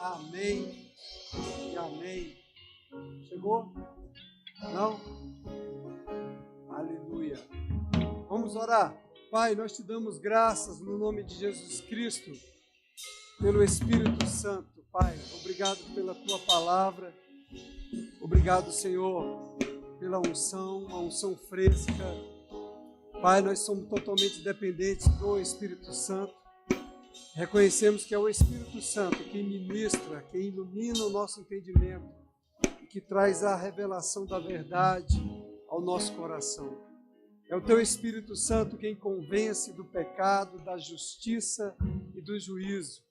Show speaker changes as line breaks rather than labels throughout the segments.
Amém e amém. Chegou? Não? Aleluia. Vamos orar. Pai, nós te damos graças no nome de Jesus Cristo, pelo Espírito Santo. Pai, obrigado pela tua palavra. Obrigado, Senhor, pela unção, uma unção fresca. Pai, nós somos totalmente dependentes do Espírito Santo. Reconhecemos que é o Espírito Santo que ministra, que ilumina o nosso entendimento e que traz a revelação da verdade ao nosso coração. É o teu Espírito Santo quem convence do pecado, da justiça e do juízo.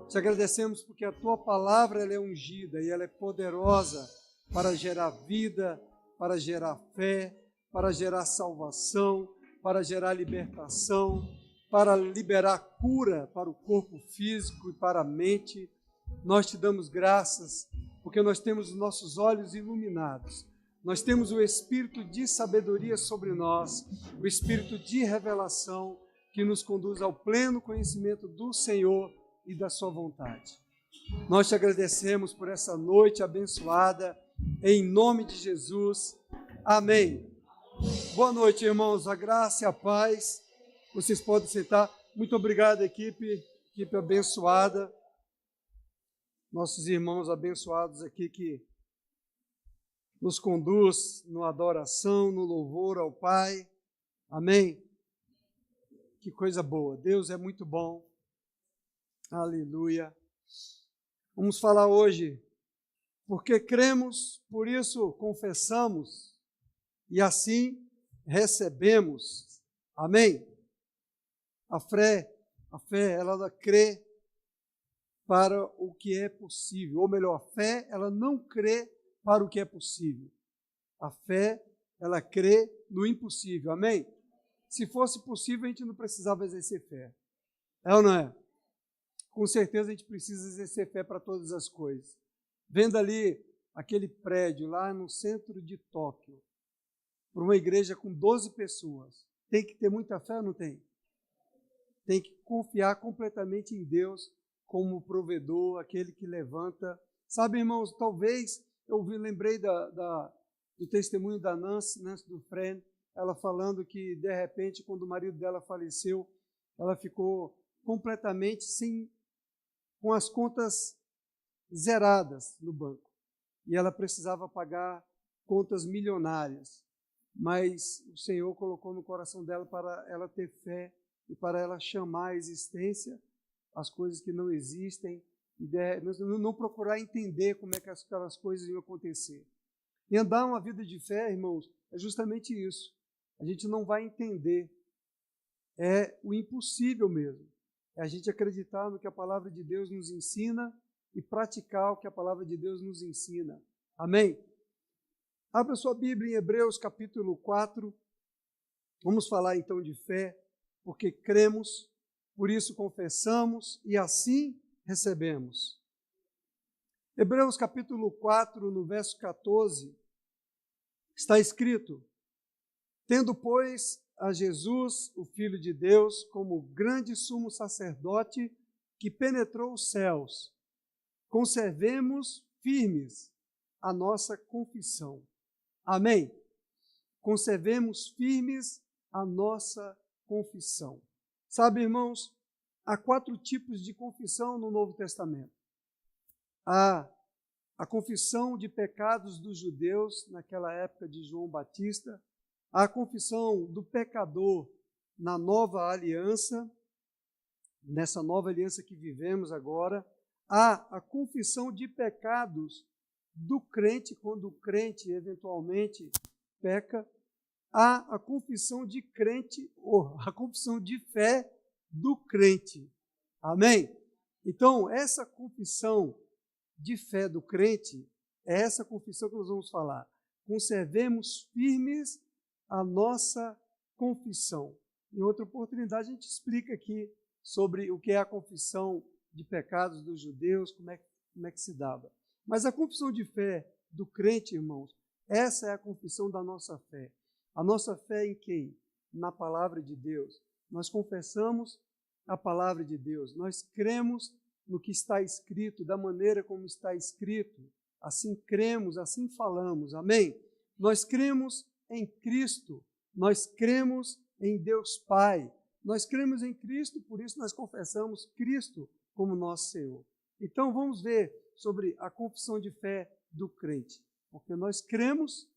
Te agradecemos porque a tua palavra ela é ungida e ela é poderosa para gerar vida, para gerar fé, para gerar salvação, para gerar libertação, para liberar cura para o corpo físico e para a mente. Nós te damos graças porque nós temos os nossos olhos iluminados. Nós temos o Espírito de sabedoria sobre nós, o Espírito de revelação que nos conduz ao pleno conhecimento do Senhor e da sua vontade. Nós te agradecemos por essa noite abençoada, em nome de Jesus. Amém. Boa noite, irmãos. A graça e a paz. Vocês podem sentar. Muito obrigado, equipe abençoada. Nossos irmãos abençoados aqui que nos conduz na adoração, no louvor ao Pai. Amém? Que coisa boa. Deus é muito bom. Aleluia. Vamos falar hoje, porque cremos, por isso confessamos e assim recebemos. Amém? A fé, ela crê para o que é possível, ou melhor, a fé, ela não crê para o que é possível. A fé, ela crê no impossível. Amém? Se fosse possível, a gente não precisava exercer fé. É ou não é? Com certeza a gente precisa exercer fé para todas as coisas. Vendo ali aquele prédio lá no centro de Tóquio, para uma igreja com 12 pessoas, tem que ter muita fé ou não tem? Tem que confiar completamente em Deus como provedor, aquele que levanta. Sabe, irmãos, talvez eu lembrei do testemunho da Nancy Dufresne, ela falando que, de repente, quando o marido dela faleceu, ela ficou completamente com as contas zeradas no banco. E ela precisava pagar contas milionárias. Mas o Senhor colocou no coração dela para ela ter fé e para ela chamar à existência as coisas que não existem e não procurar entender como é que aquelas coisas iam acontecer. E andar uma vida de fé, irmãos, é justamente isso. A gente não vai entender. É o impossível mesmo. É a gente acreditar no que a palavra de Deus nos ensina e praticar o que a palavra de Deus nos ensina. Amém? Abra sua Bíblia em Hebreus capítulo 4. Vamos falar então de fé, porque cremos, por isso confessamos e assim recebemos. Hebreus capítulo 4, no verso 14, está escrito: tendo, pois, a Jesus, o Filho de Deus, como grande sumo sacerdote que penetrou os céus, conservemos firmes a nossa confissão. Amém? Conservemos firmes a nossa confissão. Sabe, irmãos, há 4 tipos de confissão no Novo Testamento. Há a confissão de pecados dos judeus naquela época de João Batista, há a confissão do pecador na nova aliança, nessa nova aliança que vivemos agora, há a confissão de pecados do crente, quando o crente eventualmente peca, há a confissão de crente, ou a confissão de fé do crente. Amém? Então, essa confissão de fé do crente, é essa confissão que nós vamos falar. Conservemos firmes a nossa confissão. Em outra oportunidade, a gente explica aqui sobre o que é a confissão de pecados dos judeus, como é que se dava. Mas a confissão de fé do crente, irmãos, essa é a confissão da nossa fé. A nossa fé em quem? Na palavra de Deus. Nós confessamos a palavra de Deus. Nós cremos no que está escrito, da maneira como está escrito. Assim cremos, assim falamos. Amém? Nós cremos em Cristo, nós cremos em Deus Pai, nós cremos em Cristo, por isso nós confessamos Cristo como nosso Senhor. Então vamos ver sobre a confissão de fé do crente, porque nós cremos,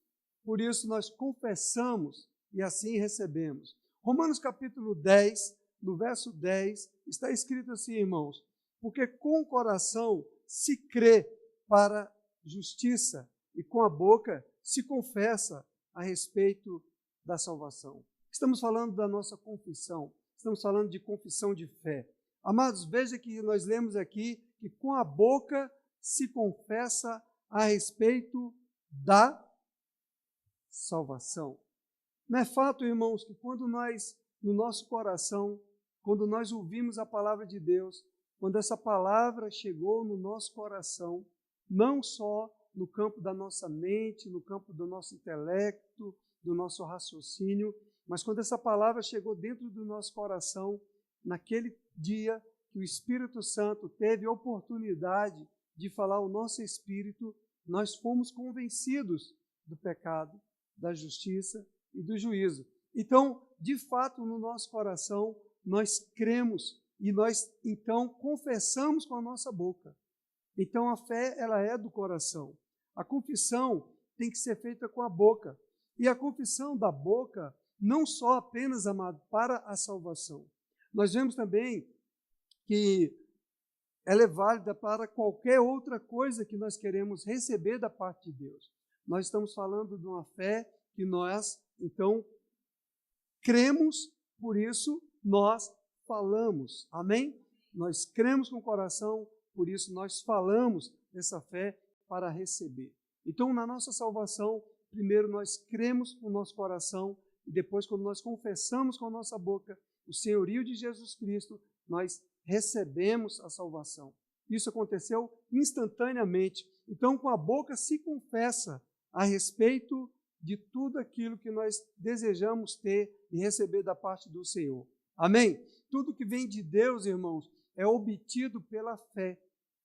por isso nós confessamos e assim recebemos. Romanos capítulo 10, no verso 10, está escrito assim, irmãos: porque com o coração se crê para justiça e com a boca se confessa a respeito da salvação. Estamos falando da nossa confissão, estamos falando de confissão de fé. Amados, veja que nós lemos aqui que com a boca se confessa a respeito da salvação. Não é fato, irmãos, que quando nós, no nosso coração, quando nós ouvimos a palavra de Deus, quando essa palavra chegou no nosso coração, não só no campo da nossa mente, no campo do nosso intelecto, do nosso raciocínio, mas quando essa palavra chegou dentro do nosso coração, naquele dia que o Espírito Santo teve a oportunidade de falar ao nosso espírito, nós fomos convencidos do pecado, da justiça e do juízo. Então, de fato, no nosso coração, nós cremos e nós, então, confessamos com a nossa boca. Então, a fé, ela é do coração. A confissão tem que ser feita com a boca. E a confissão da boca, não só apenas, amado, para a salvação. Nós vemos também que ela é válida para qualquer outra coisa que nós queremos receber da parte de Deus. Nós estamos falando de uma fé que nós, então, cremos, por isso nós falamos. Amém? Nós cremos com o coração, por isso nós falamos dessa fé para receber. Então, na nossa salvação, primeiro nós cremos com o nosso coração e depois, quando nós confessamos com a nossa boca o senhorio de Jesus Cristo, nós recebemos a salvação. Isso aconteceu instantaneamente. Então, com a boca se confessa a respeito de tudo aquilo que nós desejamos ter e receber da parte do Senhor. Amém? Tudo que vem de Deus, irmãos, é obtido pela fé.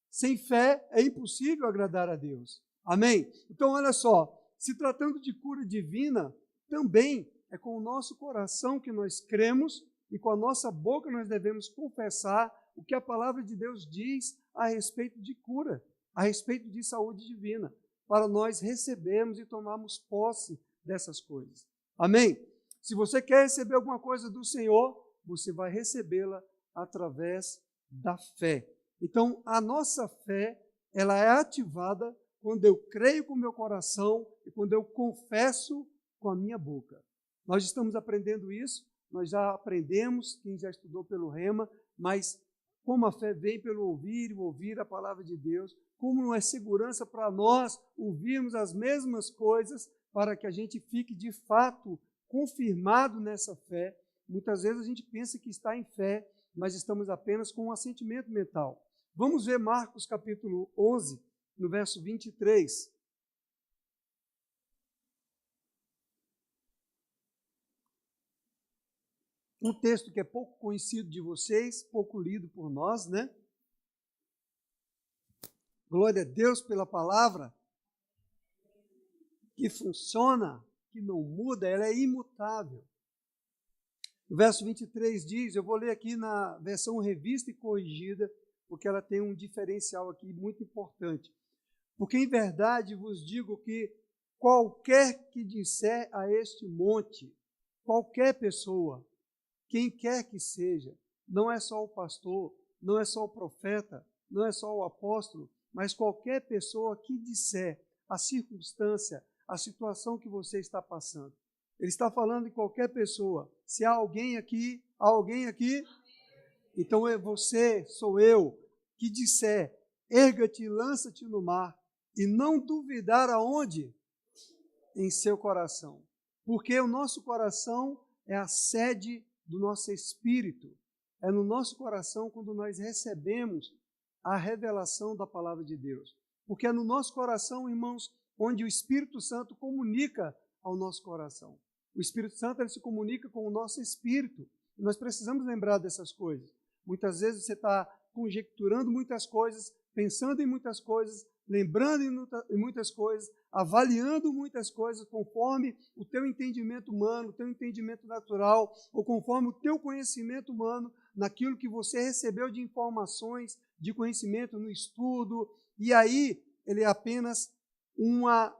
Sem fé é impossível agradar a Deus. Amém? Então, olha só, se tratando de cura divina, também é com o nosso coração que nós cremos e com a nossa boca nós devemos confessar o que a palavra de Deus diz a respeito de cura, a respeito de saúde divina, para nós recebermos e tomarmos posse dessas coisas. Amém? Se você quer receber alguma coisa do Senhor, você vai recebê-la através da fé. Então, a nossa fé, ela é ativada quando eu creio com o meu coração e quando eu confesso com a minha boca. Nós estamos aprendendo isso, nós já aprendemos, quem já estudou pelo Rema, mas como a fé vem pelo ouvir e ouvir a palavra de Deus, como não é segurança para nós ouvirmos as mesmas coisas para que a gente fique de fato confirmado nessa fé. Muitas vezes a gente pensa que está em fé, mas estamos apenas com um assentimento mental. Vamos ver Marcos capítulo 11, no verso 23. Um texto que é pouco conhecido de vocês, pouco lido por nós, né? Glória a Deus pela palavra, que funciona, que não muda, ela é imutável. O verso 23 diz, eu vou ler aqui na versão revista e corrigida, porque ela tem um diferencial aqui muito importante. Porque em verdade vos digo que qualquer que disser a este monte, qualquer pessoa, quem quer que seja, não é só o pastor, não é só o profeta, não é só o apóstolo, mas qualquer pessoa que disser a circunstância, a situação que você está passando. Ele está falando de qualquer pessoa. Se há alguém aqui, então é você, sou eu, que disser, erga-te e lança-te no mar, e não duvidar aonde? Em seu coração. Porque o nosso coração é a sede do nosso espírito. É no nosso coração quando nós recebemos a revelação da palavra de Deus. Porque é no nosso coração, irmãos, onde o Espírito Santo comunica ao nosso coração. O Espírito Santo ele se comunica com o nosso espírito. E nós precisamos lembrar dessas coisas. Muitas vezes você está conjecturando muitas coisas, pensando em muitas coisas, lembrando em muitas coisas, avaliando muitas coisas conforme o teu entendimento humano, o teu entendimento natural, ou conforme o teu conhecimento humano, naquilo que você recebeu de informações, de conhecimento no estudo, e aí ele é apenas uma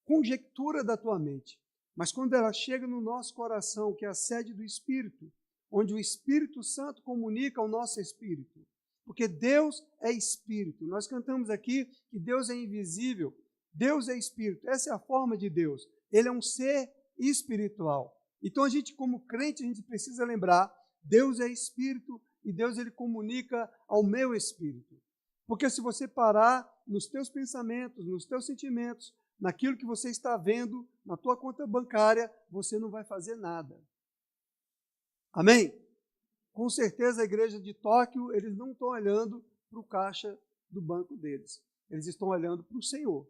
conjectura da tua mente. Mas quando ela chega no nosso coração, que é a sede do Espírito, onde o Espírito Santo comunica ao nosso espírito, porque Deus é Espírito. Nós cantamos aqui que Deus é invisível, Deus é Espírito. Essa é a forma de Deus. Ele é um ser espiritual. Então a gente, como crente, a gente precisa lembrar, Deus é Espírito e Deus ele comunica ao meu espírito. Porque se você parar nos teus pensamentos, nos teus sentimentos, naquilo que você está vendo, na tua conta bancária, você não vai fazer nada. Amém? Com certeza a igreja de Tóquio, eles não estão olhando para o caixa do banco deles. Eles estão olhando para o Senhor.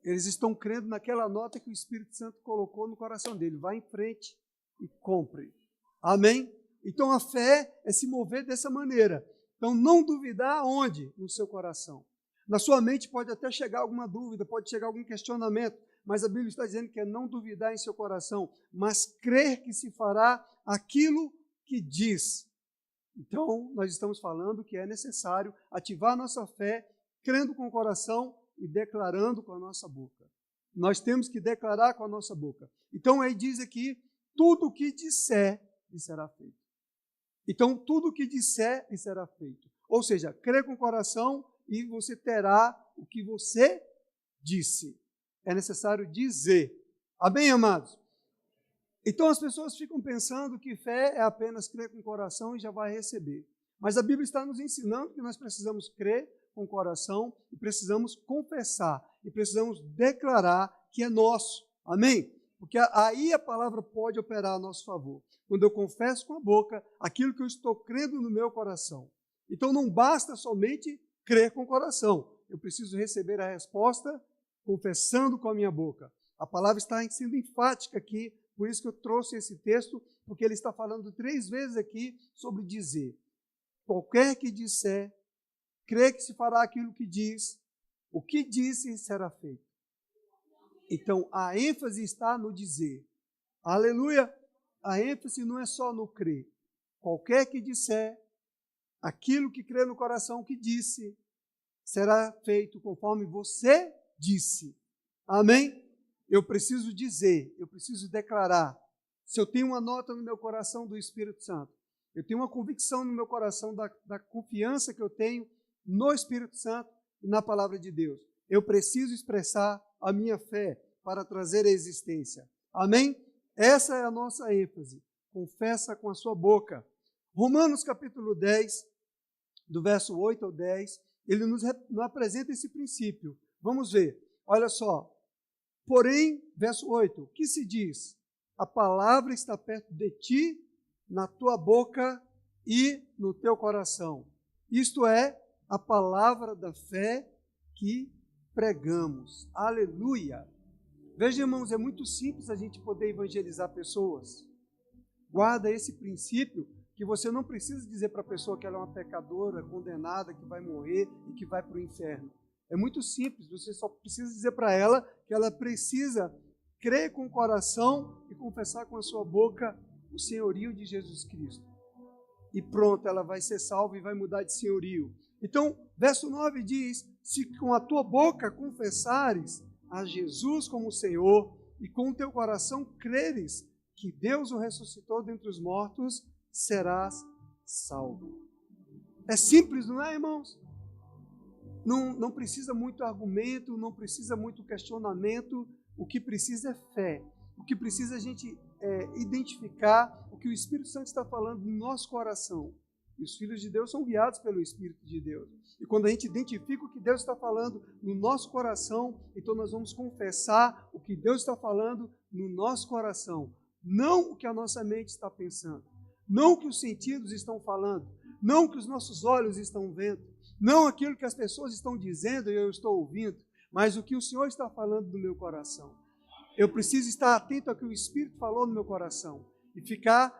Eles estão crendo naquela nota que o Espírito Santo colocou no coração dele. Vá em frente e compre. Amém? Então a fé é se mover dessa maneira. Então não duvidar onde? No seu coração. Na sua mente pode até chegar alguma dúvida, pode chegar algum questionamento, mas a Bíblia está dizendo que é não duvidar em seu coração, mas crer que se fará aquilo que diz. Então, nós estamos falando que é necessário ativar a nossa fé, crendo com o coração e declarando com a nossa boca. Nós temos que declarar com a nossa boca. Então, aí diz aqui, tudo o que disser, lhe será feito. Então, tudo o que disser, lhe será feito. Ou seja, crê com o coração e você terá o que você disse. É necessário dizer. Amém, amados? Então as pessoas ficam pensando que fé é apenas crer com o coração e já vai receber. Mas a Bíblia está nos ensinando que nós precisamos crer com o coração e precisamos confessar e precisamos declarar que é nosso. Amém? Porque aí a palavra pode operar a nosso favor. Quando eu confesso com a boca aquilo que eu estou crendo no meu coração. Então não basta somente crer com o coração. Eu preciso receber a resposta confessando com a minha boca. A palavra está sendo enfática aqui, por isso que eu trouxe esse texto, porque ele está falando 3 vezes aqui sobre dizer. Qualquer que disser, crê que se fará aquilo que diz, o que disse será feito. Então, a ênfase está no dizer. Aleluia! A ênfase não é só no crer. Qualquer que disser, aquilo que crê no coração que disse, será feito conforme você disse. Amém? Eu preciso dizer, eu preciso declarar. Se eu tenho uma nota no meu coração do Espírito Santo, eu tenho uma convicção no meu coração da confiança que eu tenho no Espírito Santo e na palavra de Deus. Eu preciso expressar a minha fé para trazer a existência. Amém? Essa é a nossa ênfase. Confessa com a sua boca. Romanos capítulo 10, do verso 8 ao 10, ele nos apresenta esse princípio. Vamos ver. Olha só. Porém, verso 8, o que se diz? A palavra está perto de ti, na tua boca e no teu coração. Isto é, a palavra da fé que pregamos. Aleluia! Veja, irmãos, é muito simples a gente poder evangelizar pessoas. Guarda esse princípio, que você não precisa dizer para a pessoa que ela é uma pecadora, condenada, que vai morrer e que vai para o inferno. É muito simples, você só precisa dizer para ela que ela precisa crer com o coração e confessar com a sua boca o senhorio de Jesus Cristo. E pronto, ela vai ser salva e vai mudar de senhorio. Então, verso 9 diz, se com a tua boca confessares a Jesus como Senhor e com o teu coração creres que Deus o ressuscitou dentre os mortos, serás salvo. É simples, não é, irmãos? Não precisa muito argumento, não precisa muito questionamento. O que precisa é fé. O que precisa a gente identificar o que o Espírito Santo está falando no nosso coração. E os filhos de Deus são guiados pelo Espírito de Deus. E quando a gente identifica o que Deus está falando no nosso coração, então nós vamos confessar o que Deus está falando no nosso coração. Não o que a nossa mente está pensando. Não o que os sentidos estão falando. Não o que os nossos olhos estão vendo. Não aquilo que as pessoas estão dizendo e eu estou ouvindo. Mas o que o Senhor está falando no meu coração. Eu preciso estar atento ao que o Espírito falou no meu coração. E ficar,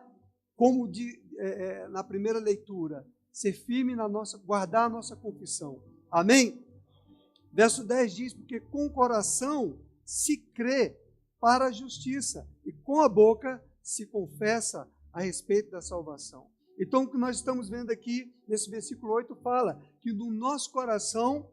como na primeira leitura, ser firme guardar a nossa confissão. Amém? Verso 10 diz, porque com o coração se crê para a justiça e com a boca se confessa a respeito da salvação. Então, o que nós estamos vendo aqui, nesse versículo 8, fala que no nosso coração,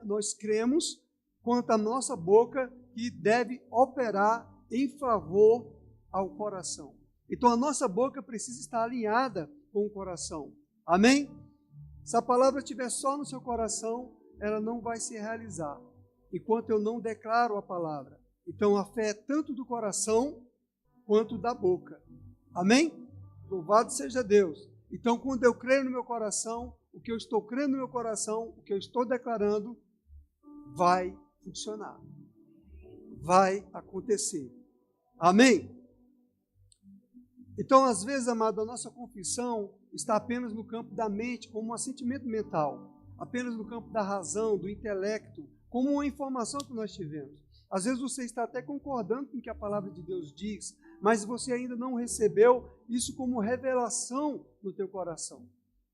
nós cremos, quanto à nossa boca, que deve operar em favor ao coração. Então, a nossa boca precisa estar alinhada com o coração. Amém? Se a palavra estiver só no seu coração, ela não vai se realizar, enquanto eu não declaro a palavra. Então, a fé é tanto do coração quanto da boca. Amém? Louvado seja Deus. Então, quando eu creio no meu coração, o que eu estou crendo no meu coração, o que eu estou declarando, vai funcionar. Vai acontecer. Amém? Então, às vezes, amado, a nossa confissão está apenas no campo da mente, como um assentimento mental, apenas no campo da razão, do intelecto, como uma informação que nós tivemos. Às vezes você está até concordando com o que a palavra de Deus diz, mas você ainda não recebeu isso como revelação no teu coração.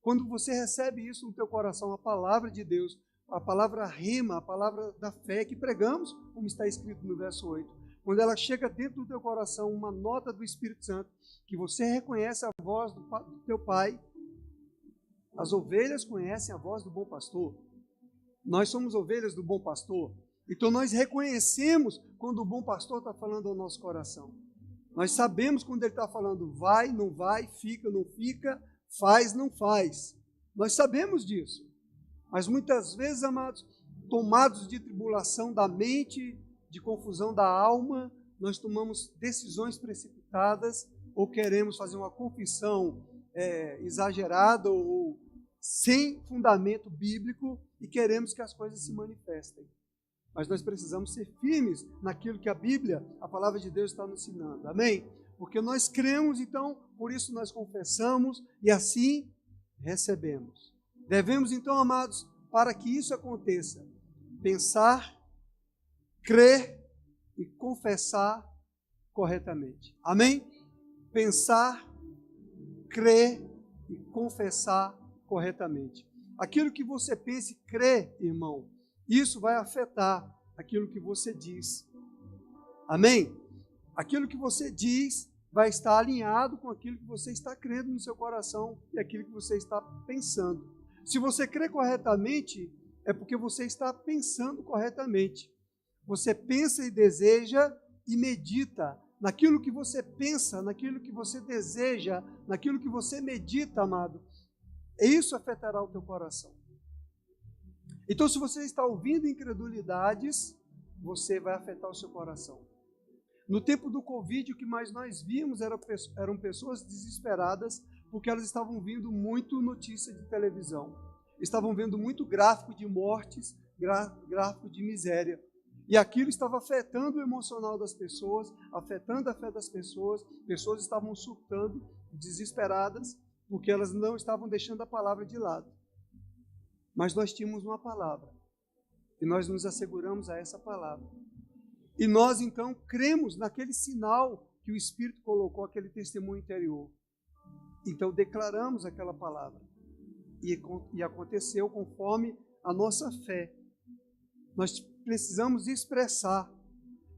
Quando você recebe isso no teu coração, a palavra de Deus, a palavra rema, a palavra da fé que pregamos, como está escrito no verso 8, quando ela chega dentro do teu coração, uma nota do Espírito Santo, que você reconhece a voz do teu Pai, as ovelhas conhecem a voz do bom pastor. Nós somos ovelhas do bom pastor. Então nós reconhecemos quando o bom pastor está falando ao nosso coração. Nós sabemos quando ele está falando vai, não vai, fica, não fica, faz, não faz. Nós sabemos disso. Mas muitas vezes, amados, tomados de tribulação da mente, de confusão da alma, nós tomamos decisões precipitadas ou queremos fazer uma confissão exagerada ou sem fundamento bíblico e queremos que as coisas se manifestem. Mas nós precisamos ser firmes naquilo que a Bíblia, a palavra de Deus está nos ensinando. Amém? Porque nós cremos, então, por isso nós confessamos e assim recebemos. Devemos, então, amados, para que isso aconteça, pensar, crer e confessar corretamente. Amém? Pensar, crer e confessar corretamente. Aquilo que você pensa e crê, irmão, isso vai afetar aquilo que você diz. Amém? Aquilo que você diz vai estar alinhado com aquilo que você está crendo no seu coração e aquilo que você está pensando. Se você crê corretamente, é porque você está pensando corretamente. Você pensa e deseja e medita naquilo que você pensa, naquilo que você deseja, naquilo que você medita, amado. Isso afetará o teu coração. Então, se você está ouvindo incredulidades, você vai afetar o seu coração. No tempo do Covid, o que mais nós vimos eram pessoas desesperadas, porque elas estavam vendo muito notícia de televisão. Estavam vendo muito gráfico de mortes, gráfico de miséria. E aquilo estava afetando o emocional das pessoas, afetando a fé das pessoas. Pessoas estavam surtando, desesperadas, porque elas não estavam deixando a palavra de lado. Mas nós tínhamos uma palavra, e nós nos asseguramos a essa palavra. E nós, então, cremos naquele sinal que o Espírito colocou, aquele testemunho interior. Então, declaramos aquela palavra. E aconteceu conforme a nossa fé. Nós precisamos expressar.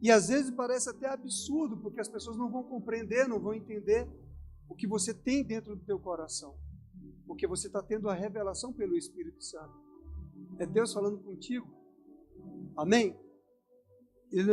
E às vezes parece até absurdo, porque as pessoas não vão compreender, não vão entender o que você tem dentro do teu coração. Porque você está tendo a revelação pelo Espírito Santo. É Deus falando contigo. Amém? Ele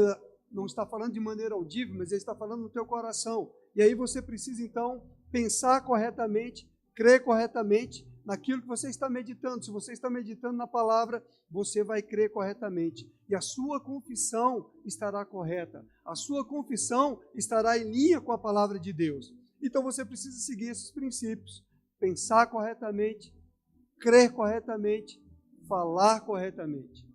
não está falando de maneira audível, mas Ele está falando no teu coração. E aí você precisa, então, pensar corretamente, crer corretamente naquilo que você está meditando. Se você está meditando na palavra, você vai crer corretamente. E a sua confissão estará correta. A sua confissão estará em linha com a palavra de Deus. Então você precisa seguir esses princípios. Pensar corretamente, crer corretamente, falar corretamente.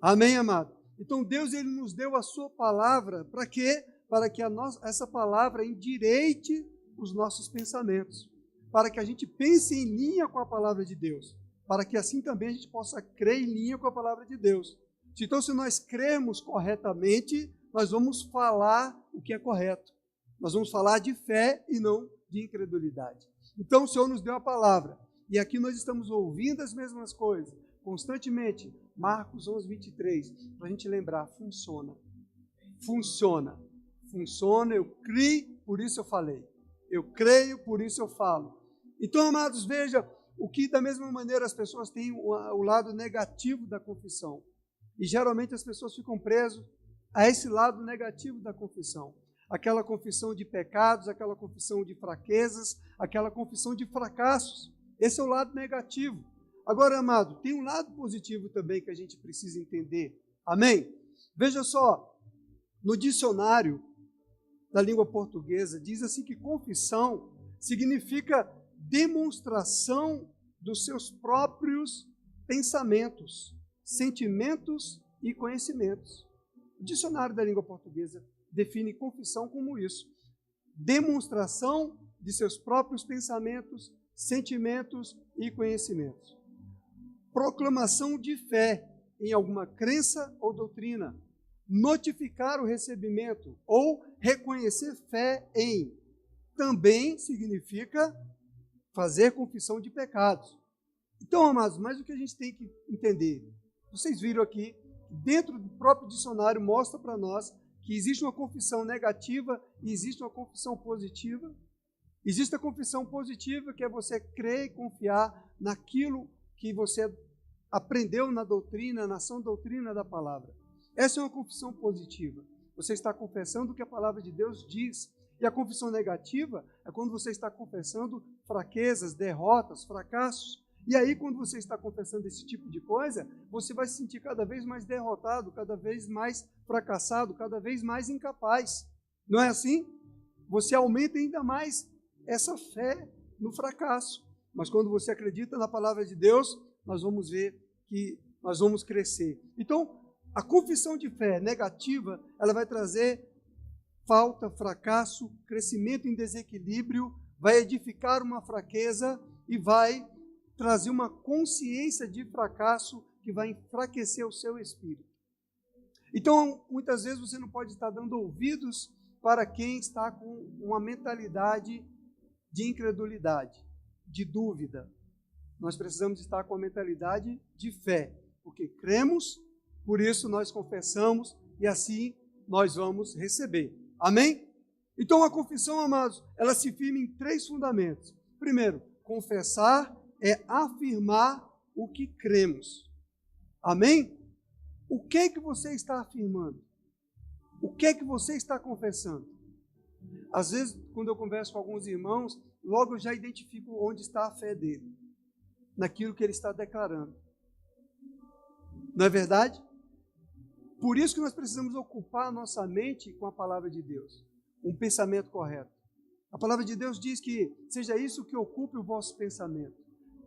Amém, amado? Então Deus, Ele nos deu a sua palavra, para quê? Para que essa palavra endireite os nossos pensamentos, para que a gente pense em linha com a palavra de Deus, para que assim também a gente possa crer em linha com a palavra de Deus. Então, se nós crermos corretamente, nós vamos falar o que é correto. Nós vamos falar de fé e não de incredulidade. Então, o Senhor nos deu a palavra. E aqui nós estamos ouvindo as mesmas coisas, constantemente. Marcos 11, 23, para a gente lembrar, funciona. Funciona. Funciona, eu criei, por isso eu falei. Eu creio, por isso eu falo. Então, amados, veja o que da mesma maneira as pessoas têm o lado negativo da confissão. E geralmente as pessoas ficam presas a esse lado negativo da confissão. Aquela confissão de pecados, aquela confissão de fraquezas, aquela confissão de fracassos. Esse é o lado negativo. Agora, amado, tem um lado positivo também que a gente precisa entender. Amém? Veja só, no dicionário da língua portuguesa, diz assim que confissão significa demonstração dos seus próprios pensamentos, sentimentos e conhecimentos. O dicionário da língua portuguesa define confissão como isso: demonstração de seus próprios pensamentos, sentimentos e conhecimentos. Proclamação de fé em alguma crença ou doutrina. Notificar o recebimento ou reconhecer fé em. Também significa fazer confissão de pecados. Então, amados, mas o que a gente tem que entender? Vocês viram aqui, dentro do próprio dicionário mostra para nós que existe uma confissão negativa e existe uma confissão positiva. Existe a confissão positiva, que é você crer e confiar naquilo que você aprendeu na doutrina, na sã doutrina da palavra. Essa é uma confissão positiva. Você está confessando o que a palavra de Deus diz. E a confissão negativa é quando você está confessando fraquezas, derrotas, fracassos. E aí, quando você está confessando esse tipo de coisa, você vai se sentir cada vez mais derrotado, cada vez mais fracassado, cada vez mais incapaz. Não é assim? Você aumenta ainda mais essa fé no fracasso. Mas quando você acredita na palavra de Deus, nós vamos ver que nós vamos crescer. Então, a confissão de fé negativa, ela vai trazer falta, fracasso, crescimento em desequilíbrio, vai edificar uma fraqueza e vai trazer uma consciência de fracasso que vai enfraquecer o seu espírito. Então, muitas vezes você não pode estar dando ouvidos para quem está com uma mentalidade de incredulidade, de dúvida. Nós precisamos estar com a mentalidade de fé, porque cremos, por isso nós confessamos e assim nós vamos receber. Amém? Então a confissão, amados, ela se firma em 3 fundamentos. Primeiro, confessar é afirmar o que cremos. Amém? O que é que você está afirmando? O que é que você está confessando? Às vezes, quando eu converso com alguns irmãos, logo eu já identifico onde está a fé dele, naquilo que ele está declarando. Não é verdade? Por isso que nós precisamos ocupar a nossa mente com a palavra de Deus, um pensamento correto. A palavra de Deus diz que seja isso que ocupe o vosso pensamento.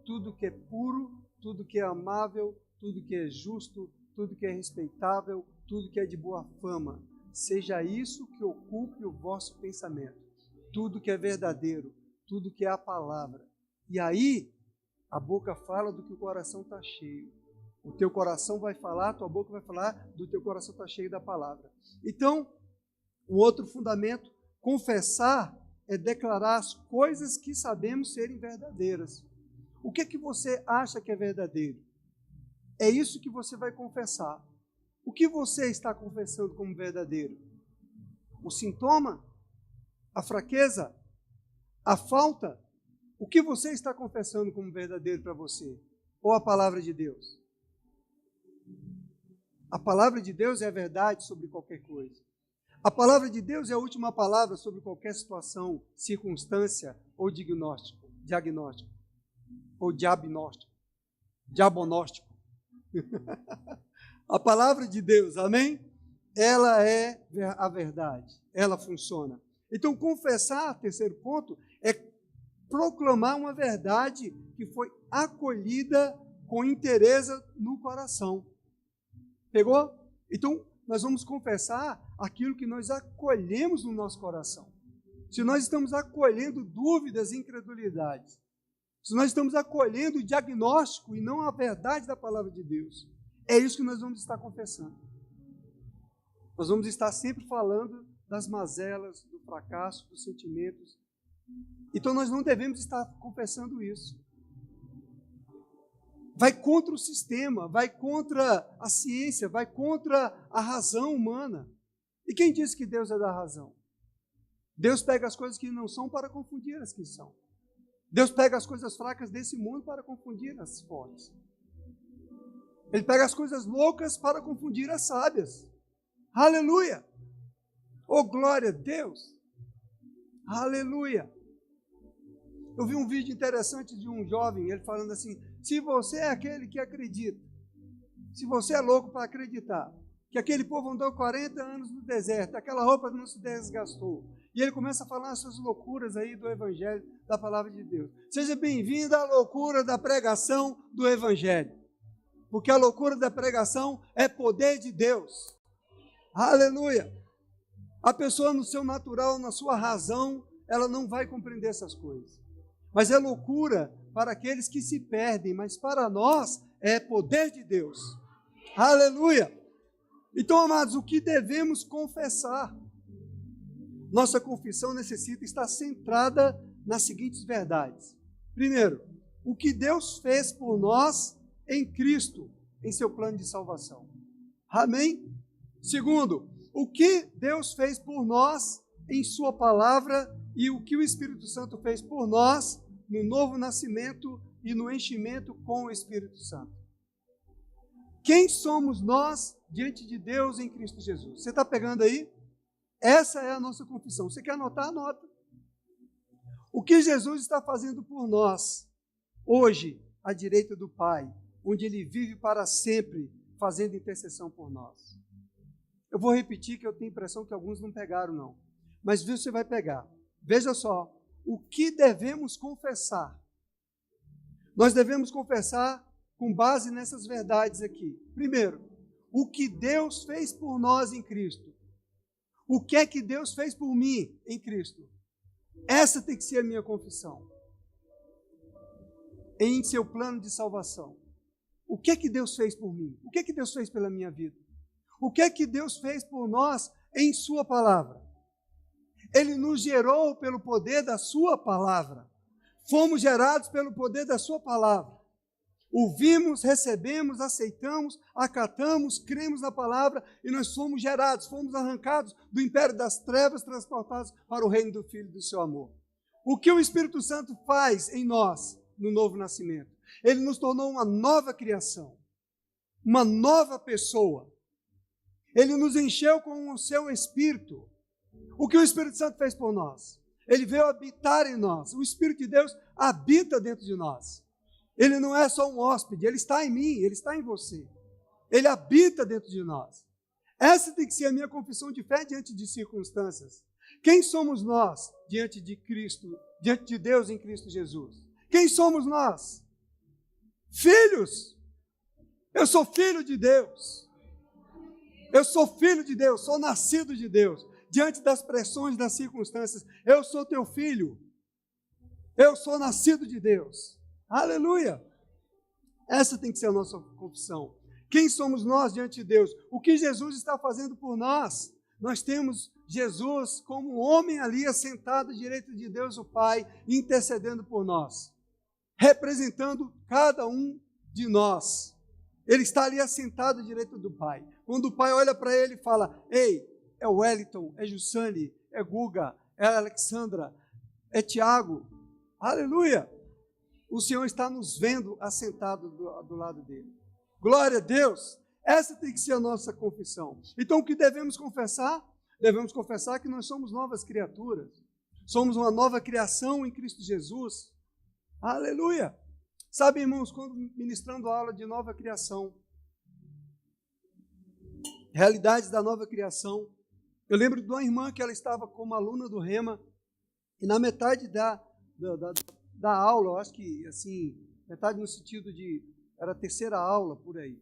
Tudo que é puro, tudo que é amável, tudo que é justo, tudo que é respeitável, tudo que é de boa fama. Seja isso que ocupe o vosso pensamento. Tudo que é verdadeiro, tudo que é a palavra. E aí, a boca fala do que o coração está cheio. O teu coração vai falar, a tua boca vai falar, do teu coração está cheio da palavra. Então, um outro fundamento, confessar é declarar as coisas que sabemos serem verdadeiras. O que que você acha que é verdadeiro? É isso que você vai confessar. O que você está confessando como verdadeiro? O sintoma? A fraqueza? A falta? O que você está confessando como verdadeiro para você? Ou a palavra de Deus? A palavra de Deus é a verdade sobre qualquer coisa. A palavra de Deus é a última palavra sobre qualquer situação, circunstância ou diagnóstico, ou diabnóstico. A palavra de Deus, amém? Ela é a verdade, ela funciona. Então, confessar, terceiro ponto, é proclamar uma verdade que foi acolhida com interesse no coração. Pegou? Então, nós vamos confessar aquilo que nós acolhemos no nosso coração. Se nós estamos acolhendo dúvidas e incredulidades, se nós estamos acolhendo o diagnóstico e não a verdade da palavra de Deus, é isso que nós vamos estar confessando. Nós vamos estar sempre falando das mazelas, do fracasso, dos sentimentos. Então, nós não devemos estar confessando isso. vai contra o sistema, vai contra a ciência, vai contra a razão humana. E quem disse que Deus é da razão? Deus pega as coisas que não são para confundir as que são. Deus pega as coisas fracas desse mundo para confundir as fortes. Ele pega as coisas loucas para confundir as sábias. Aleluia! Oh, glória a Deus! Aleluia! Eu vi um vídeo interessante de um jovem, ele falando assim, se você é aquele que acredita, se você é louco para acreditar, que aquele povo andou 40 anos no deserto, aquela roupa não se desgastou, e ele começa a falar essas loucuras aí do Evangelho, da Palavra de Deus. Seja bem-vindo à loucura da pregação do Evangelho, porque a loucura da pregação é poder de Deus. Aleluia! A pessoa no seu natural, na sua razão, ela não vai compreender essas coisas. Mas é loucura para aqueles que se perdem, mas para nós é poder de Deus. Aleluia! Então, amados, o que devemos confessar? Nossa confissão necessita estar centrada nas seguintes verdades. Primeiro, o que Deus fez por nós em Cristo, em seu plano de salvação. Amém? Segundo, o que Deus fez por nós em sua palavra e o que o Espírito Santo fez por nós no novo nascimento e no enchimento com o Espírito Santo. Quem somos nós diante de Deus em Cristo Jesus? Você está pegando aí? Essa é a nossa confissão. Você quer anotar? Anota. O que Jesus está fazendo por nós, hoje, à direita do Pai, onde Ele vive para sempre, fazendo intercessão por nós. Eu vou repetir que eu tenho a impressão que alguns não pegaram, não. Mas você vai pegar. Veja só, o que devemos confessar? Nós devemos confessar com base nessas verdades aqui. Primeiro, o que Deus fez por nós em Cristo. O que é que Deus fez por mim em Cristo? Essa tem que ser a minha confissão. Em seu plano de salvação. O que é que Deus fez por mim? O que é que Deus fez pela minha vida? O que é que Deus fez por nós em sua palavra? Ele nos gerou pelo poder da sua palavra. Fomos gerados pelo poder da sua palavra. Ouvimos, recebemos, aceitamos, acatamos, cremos na palavra e nós fomos gerados, fomos arrancados do império das trevas, transportados para o reino do Filho do seu amor. O que o Espírito Santo faz em nós no novo nascimento? Ele nos tornou uma nova criação, uma nova pessoa. Ele nos encheu com o seu Espírito. O que o Espírito Santo fez por nós? Ele veio habitar em nós. O Espírito de Deus habita dentro de nós. Ele não é só um hóspede, ele está em mim, ele está em você. Ele habita dentro de nós. Essa tem que ser a minha confissão de fé diante de circunstâncias. Quem somos nós diante de Cristo, diante de Deus em Cristo Jesus? Quem somos nós? Filhos. Eu sou filho de Deus. Eu sou filho de Deus, sou nascido de Deus. Diante das pressões, das circunstâncias, eu sou teu filho. Eu sou nascido de Deus. Aleluia! Essa tem que ser a nossa confissão. Quem somos nós diante de Deus? O que Jesus está fazendo por nós? Nós temos Jesus como homem ali assentado à direita de Deus o Pai, intercedendo por nós, representando cada um de nós. Ele está ali assentado à direita do Pai. Quando o Pai olha para ele e fala, ei, é o Wellington, é Jussane, é Guga, é a Alexandra, é Tiago. Aleluia! O Senhor está nos vendo assentado do lado dele. Glória a Deus! Essa tem que ser a nossa confissão. Então, o que devemos confessar? Devemos confessar que nós somos novas criaturas. Somos uma nova criação em Cristo Jesus. Aleluia! Sabe, irmãos, quando ministrando a aula de nova criação, realidades da nova criação, eu lembro de uma irmã que ela estava como aluna do Rema, e na metade da aula, eu acho que, assim, metade no sentido de, era a terceira aula, por aí,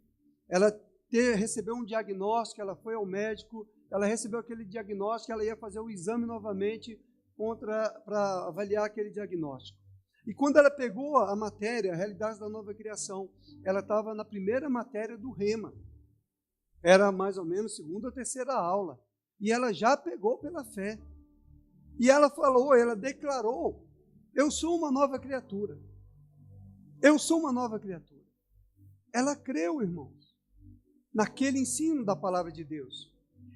ela recebeu um diagnóstico, ela foi ao médico, ela recebeu aquele diagnóstico, ela ia fazer o exame novamente para avaliar aquele diagnóstico. E quando ela pegou a matéria, a realidade da nova criação, ela estava na primeira matéria do Rema. Era mais ou menos segunda ou terceira aula. E ela já pegou pela fé. E ela falou, ela declarou, eu sou uma nova criatura. Eu sou uma nova criatura. ela creu, irmãos, naquele ensino da palavra de Deus.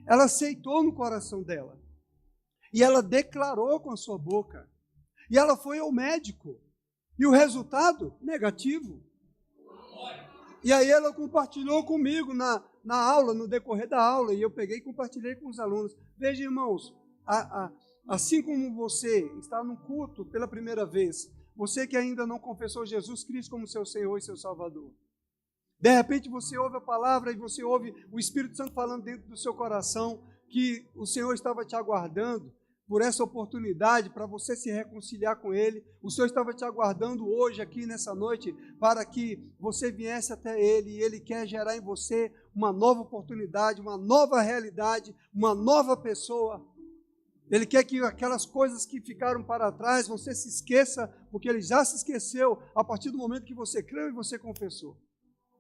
Ela aceitou no coração dela. E ela declarou com a sua boca. E ela foi ao médico. E o resultado? Negativo. E aí ela compartilhou comigo na aula, no decorrer da aula, e eu peguei e compartilhei com os alunos. Veja, irmãos, assim como você está no culto pela primeira vez, você que ainda não confessou Jesus Cristo como seu Senhor e seu Salvador, de repente você ouve a palavra e você ouve o Espírito Santo falando dentro do seu coração que o Senhor estava te aguardando por essa oportunidade para você se reconciliar com Ele. O Senhor estava te aguardando hoje, aqui nessa noite, para que você viesse até Ele, e Ele quer gerar em você uma nova oportunidade, uma nova realidade, uma nova pessoa. Ele quer que aquelas coisas que ficaram para trás, você se esqueça, porque Ele já se esqueceu a partir do momento que você creu e você confessou.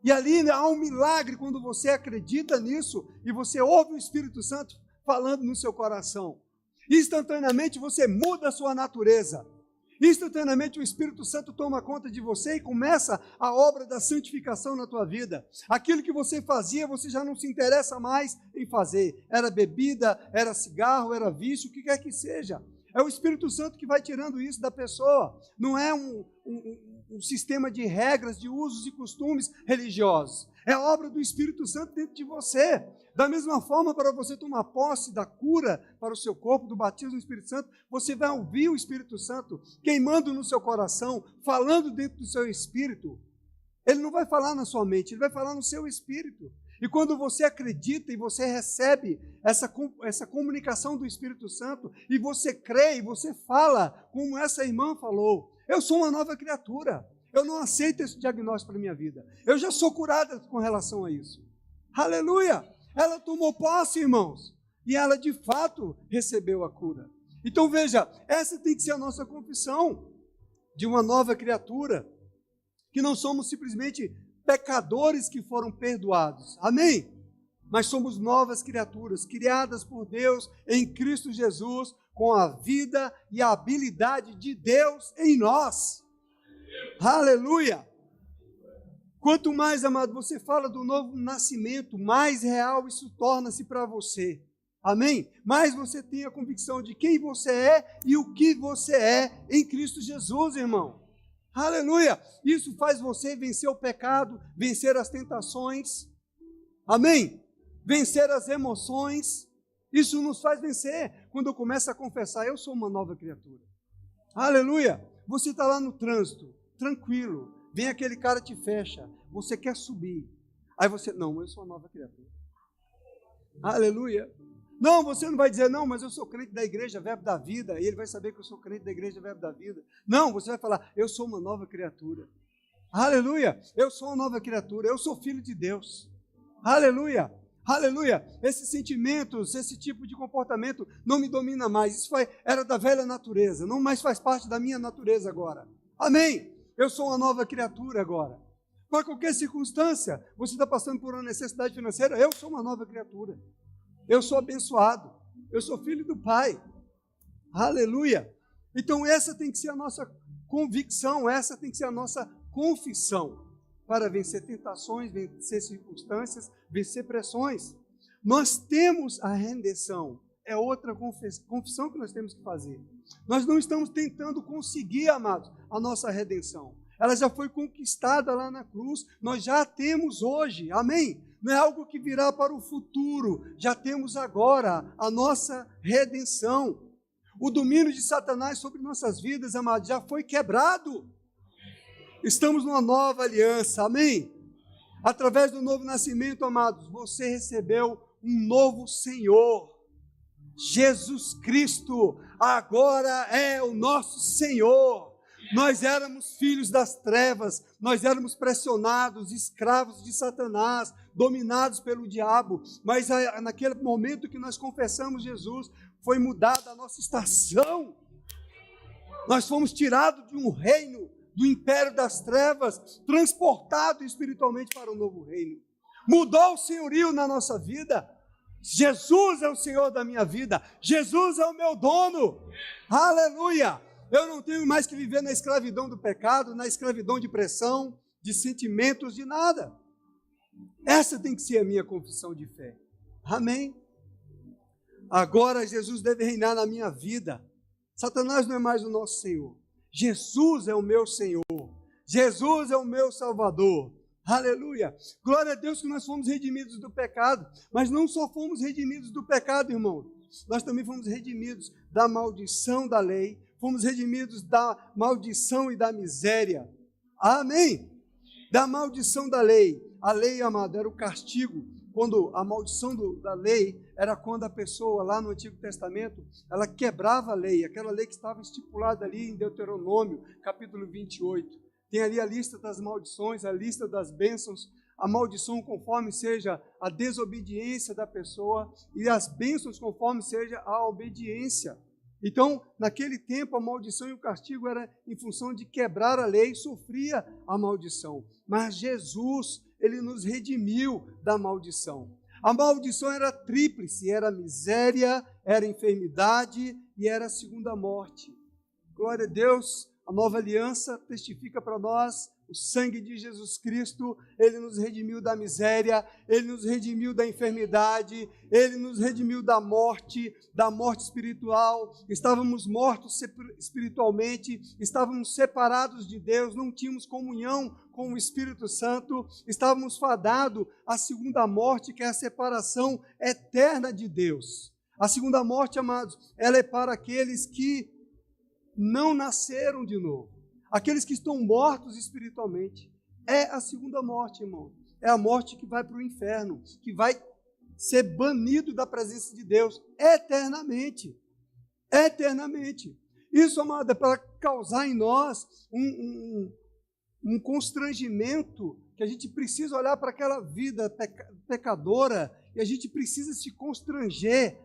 E ali há um milagre quando você acredita nisso e você ouve o Espírito Santo falando no seu coração. Instantaneamente você muda a sua natureza. Instantaneamente o Espírito Santo toma conta de você e começa a obra da santificação na tua vida. Aquilo que você fazia, você já não se interessa mais em fazer. Era bebida, era cigarro, era vício, o que quer que seja. É o Espírito Santo que vai tirando isso da pessoa. Não é um sistema de regras, de usos e costumes religiosos. É a obra do Espírito Santo dentro de você. Da mesma forma, para você tomar posse da cura para o seu corpo, do batismo do Espírito Santo, você vai ouvir o Espírito Santo queimando no seu coração, falando dentro do seu espírito. Ele não vai falar na sua mente, ele vai falar no seu espírito. E quando você acredita e você recebe essa comunicação do Espírito Santo, e você crê e você fala, como essa irmã falou, eu sou uma nova criatura, eu não aceito esse diagnóstico para a minha vida, eu já sou curada com relação a isso. Aleluia! Ela tomou posse, irmãos, e ela de fato recebeu a cura. Então veja, essa tem que ser a nossa confissão de uma nova criatura, que não somos simplesmente pecadores que foram perdoados, amém? Mas somos novas criaturas, criadas por Deus em Cristo Jesus, com a vida e a habilidade de Deus em nós. Aleluia! Quanto mais, amado, você fala do novo nascimento, mais real isso torna-se para você. Amém? Mais você tem a convicção de quem você é e o que você é em Cristo Jesus, irmão. Aleluia! Isso faz você vencer o pecado, vencer as tentações. Amém? Vencer as emoções. Isso nos faz vencer quando eu começo a confessar, eu sou uma nova criatura. Aleluia! Você está lá no trânsito, tranquilo. Vem aquele cara te fecha, você quer subir. Aí você, não, eu sou uma nova criatura. Aleluia. Não, você não vai dizer, não, mas eu sou crente da igreja Verbo da Vida, e ele vai saber que eu sou crente da igreja Verbo da Vida. Não, você vai falar, eu sou uma nova criatura. Aleluia. Eu sou uma nova criatura, eu sou filho de Deus. Aleluia. Aleluia. Esses sentimentos, esse tipo de comportamento não me domina mais. Isso era da velha natureza, não mais faz parte da minha natureza agora. Amém. Eu sou uma nova criatura agora. Para qualquer circunstância, você está passando por uma necessidade financeira, eu sou uma nova criatura. Eu sou abençoado. Eu sou filho do Pai. Aleluia. Então essa tem que ser a nossa convicção, essa tem que ser a nossa confissão para vencer tentações, vencer circunstâncias, vencer pressões. Nós temos a rendição. É outra confissão que nós temos que fazer. Nós não estamos tentando conseguir, amados, a nossa redenção. Ela já foi conquistada lá na cruz. Nós já temos hoje, amém? Não é algo que virá para o futuro. Já temos agora a nossa redenção. O domínio de Satanás sobre nossas vidas, amados, já foi quebrado. Estamos numa nova aliança, amém? Através do novo nascimento, amados, você recebeu um novo Senhor. Jesus Cristo agora é o nosso Senhor. Nós éramos filhos das trevas, nós éramos pressionados, escravos de Satanás, dominados pelo diabo, mas naquele momento que nós confessamos Jesus, foi mudada a nossa estação. Nós fomos tirados de um reino, do império das trevas, transportados espiritualmente para um novo reino. Mudou o senhorio na nossa vida. Jesus é o Senhor da minha vida. Jesus é o meu dono. Aleluia. Eu não tenho mais que viver na escravidão do pecado, na escravidão de pressão, de sentimentos, de nada. Essa tem que ser a minha confissão de fé. Amém? Agora Jesus deve reinar na minha vida. Satanás não é mais o nosso Senhor. Jesus é o meu Senhor. Jesus é o meu Salvador. Aleluia. Glória a Deus que nós fomos redimidos do pecado. Mas não só fomos redimidos do pecado, irmão. Nós também fomos redimidos da maldição da lei. Fomos redimidos da maldição e da miséria. Amém? Da maldição da lei. A lei, amado, era o castigo. Quando a maldição da lei era quando a pessoa, lá no Antigo Testamento, ela quebrava a lei, aquela lei que estava estipulada ali em Deuteronômio, capítulo 28. Tem ali a lista das maldições, a lista das bênçãos, a maldição conforme seja a desobediência da pessoa e as bênçãos conforme seja a obediência. Então, naquele tempo, a maldição e o castigo era em função de quebrar a lei, sofria a maldição. Mas Jesus, ele nos redimiu da maldição. A maldição era tríplice, era miséria, era enfermidade e era a segunda morte. Glória a Deus, a nova aliança testifica para nós o sangue de Jesus Cristo. Ele nos redimiu da miséria, ele nos redimiu da enfermidade, ele nos redimiu da morte espiritual. Estávamos mortos espiritualmente, estávamos separados de Deus, não tínhamos comunhão com o Espírito Santo, estávamos fadados à segunda morte, que é a separação eterna de Deus. A segunda morte, amados, ela é para aqueles que não nasceram de novo. Aqueles que estão mortos espiritualmente. É a segunda morte, irmão. É a morte que vai para o inferno, que vai ser banido da presença de Deus eternamente. Eternamente. Isso, amado, é para causar em nós um constrangimento, que a gente precisa olhar para aquela vida pecadora e a gente precisa se constranger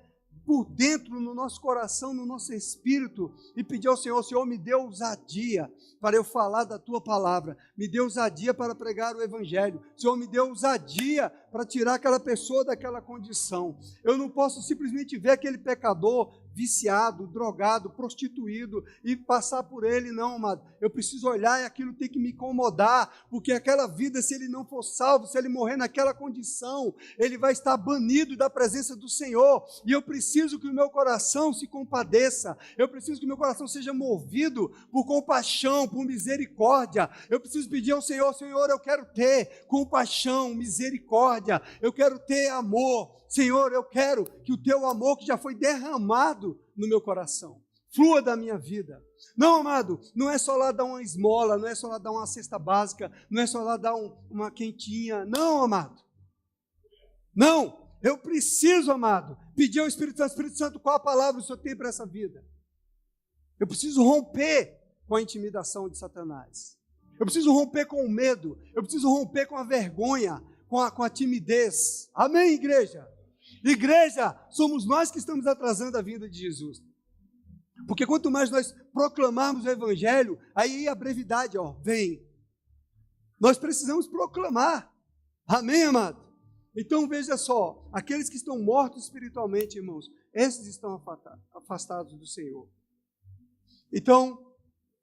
por dentro, no nosso coração, no nosso espírito, e pedir ao Senhor: Senhor, me dê ousadia para eu falar da Tua palavra, me dê ousadia para pregar o Evangelho, Senhor, me dê ousadia para tirar aquela pessoa daquela condição. Eu não posso simplesmente ver aquele pecador viciado, drogado, prostituído e passar por ele, não, amado. Eu preciso olhar e aquilo tem que me incomodar, porque aquela vida, se ele não for salvo, se ele morrer naquela condição, ele vai estar banido da presença do Senhor, e eu preciso que o meu coração se compadeça, eu preciso que o meu coração seja movido por compaixão, por misericórdia. Eu preciso pedir ao Senhor: Senhor, eu quero ter compaixão, misericórdia, eu quero ter amor. Senhor, eu quero que o Teu amor, que já foi derramado no meu coração, flua da minha vida. Não, amado, não é só lá dar uma esmola, não é só lá dar uma cesta básica, não é só lá dar uma quentinha. Não, amado. Não, eu preciso, amado, pedir ao Espírito Santo, qual a palavra o Senhor tem para essa vida. Eu preciso romper com a intimidação de Satanás. Eu preciso romper com o medo. Eu preciso romper com a vergonha, com a timidez. Amém, igreja? Igreja, somos nós que estamos atrasando a vinda de Jesus. Porque quanto mais nós proclamarmos o Evangelho, aí a brevidade, vem. Nós precisamos proclamar. Amém, amado? Então veja só, aqueles que estão mortos espiritualmente, irmãos, esses estão afastados do Senhor. Então,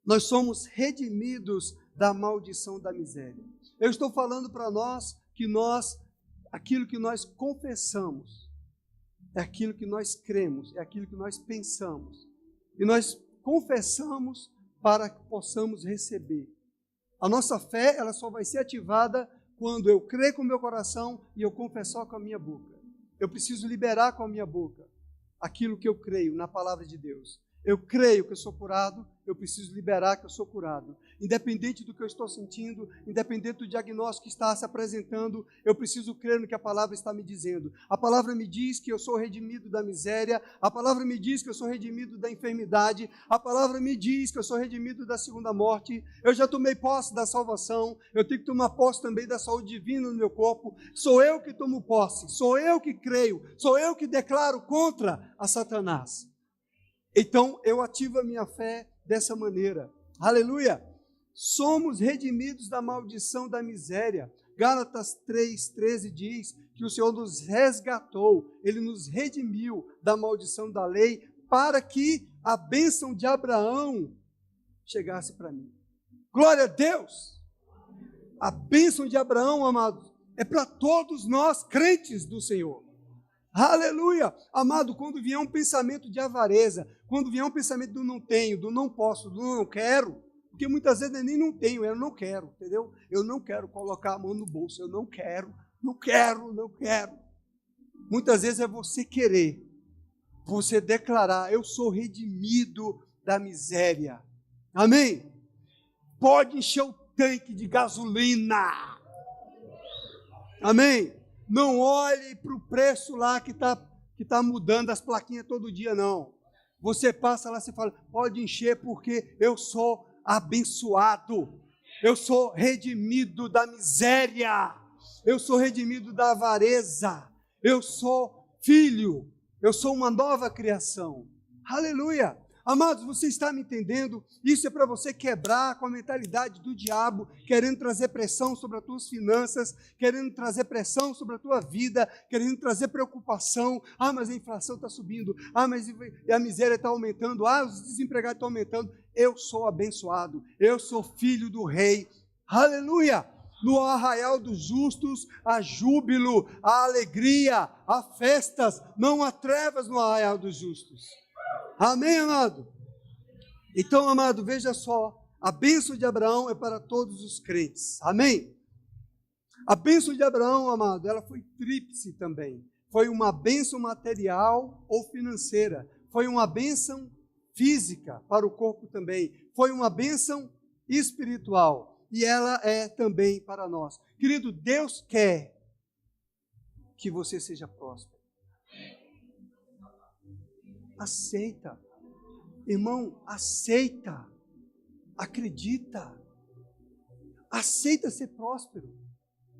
nós somos redimidos da maldição da miséria. Eu estou falando para nós que aquilo que nós confessamos, é aquilo que nós cremos, é aquilo que nós pensamos. E nós confessamos para que possamos receber. A nossa fé, ela só vai ser ativada quando eu crer com o meu coração e eu confessar com a minha boca. Eu preciso liberar com a minha boca aquilo que eu creio na palavra de Deus. Eu creio que eu sou curado, eu preciso liberar que eu sou curado. Independente do que eu estou sentindo, independente do diagnóstico que está se apresentando, eu preciso crer no que a palavra está me dizendo. A palavra me diz que eu sou redimido da miséria, a palavra me diz que eu sou redimido da enfermidade, a palavra me diz que eu sou redimido da segunda morte. Eu já tomei posse da salvação, eu tenho que tomar posse também da saúde divina no meu corpo. Sou eu que tomo posse, sou eu que creio, sou eu que declaro contra a Satanás. Então, eu ativo a minha fé dessa maneira. Aleluia! Somos redimidos da maldição da miséria. Gálatas 3,13 diz que o Senhor nos resgatou, Ele nos redimiu da maldição da lei para que a bênção de Abraão chegasse para mim. Glória a Deus! A bênção de Abraão, amados, É para todos nós, crentes do Senhor. Aleluia! Amado, quando vier um pensamento de avareza, quando vier um pensamento do não tenho, do não posso, do não quero, porque muitas vezes eu nem não tenho, eu não quero, entendeu? Eu não quero colocar a mão no bolso, eu não quero, não quero, não quero. Muitas vezes é você querer, você declarar, eu sou redimido da miséria. Amém? Pode encher o tanque de gasolina. Amém? Não olhe para o preço lá que tá mudando as plaquinhas todo dia, não. Você passa lá e fala, pode encher porque eu sou abençoado. Eu sou redimido da miséria. Eu sou redimido da avareza. Eu sou filho. Eu sou uma nova criação. Aleluia! Amados, você está me entendendo? Isso é para você quebrar com a mentalidade do diabo, querendo trazer pressão sobre as tuas finanças, querendo trazer pressão sobre a tua vida, querendo trazer preocupação. Ah, mas a inflação está subindo. Ah, mas a miséria está aumentando. Ah, os desempregados estão aumentando. Eu sou abençoado. Eu sou filho do rei. Aleluia! No arraial dos justos, há júbilo, há alegria, há festas. Não há trevas no arraial dos justos. Amém, amado? Então, amado, veja só, a bênção de Abraão é para todos os crentes. Amém? A bênção de Abraão, amado, ela foi tríplice também. Foi uma bênção material ou financeira. Foi uma bênção física para o corpo também. Foi uma bênção espiritual. E ela é também para nós. Querido, Deus quer que você seja próspero. Aceita. Irmão, aceita. Acredita. Aceita ser próspero.